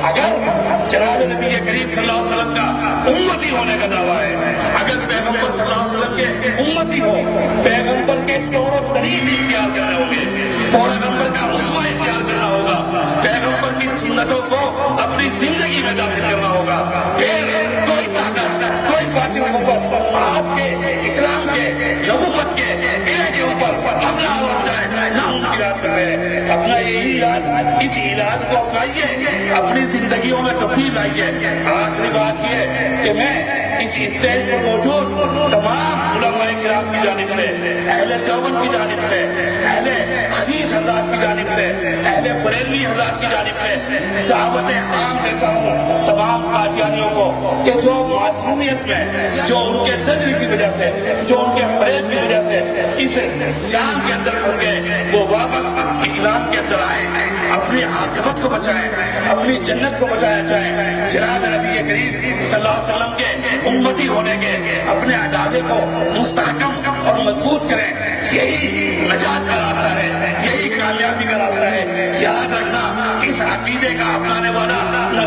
اگر جناب نبی کریم صلی اللہ علیہ وسلم کا امتی ہونے کا دعویٰ ہے، اگر پیغمبر صلی اللہ علیہ وسلم کے امتی ہو، پیغمبر کے طور و طریق اختیار کرنے ہوں گے، پیغمبر کا اسوہ اختیار کرنا ہوگا، پیغمبر کی سنتوں کو اپنی زندگی میں داخل کرنا ہوگا، پھر کوئی طاقت، کوئی قوت قوت آپ کے اسلام کے نبوت کے قلعے کے اوپر حملہ ہو جائے ناممکنات میں ہے۔ اپنا یہی علاج، اس علاج کو اپنائیے، اپنی زندگیوں میں تبدیل لائیے۔ آخری بات یہ کہ میں اس اسٹیج پر موجود تمام علماء کرام کی جانب سے، اہل دیوبند کی جانب سے، اہل حدیث حضرات کی جانب سے، اہل بریلوی حضرات کی جانب سے دعوت عام دیتا ہوں تمام قادیانیوں کو کہ جو معصومیت میں، جو ان کے تجربے کی وجہ سے، جو ان کے فریب کی وجہ سے اس جام کے اندر پھنس گئے، وہ واپس اسلام کے اندر آئیں، اپنی عاقبت کو بچائیں، اپنی جنت کو بچایا جائیں۔ جناب نبی کریم صلی اللہ علیہ وسلم کے امتی ہونے کے اپنے ادارے کو مستحکم اور مضبوط کریں، یہی نجات کا راستہ ہے، یہی کامیابی کا راستہ ہے۔ یاد رکھنا، اس عقیدے کا اپنانے والا نہ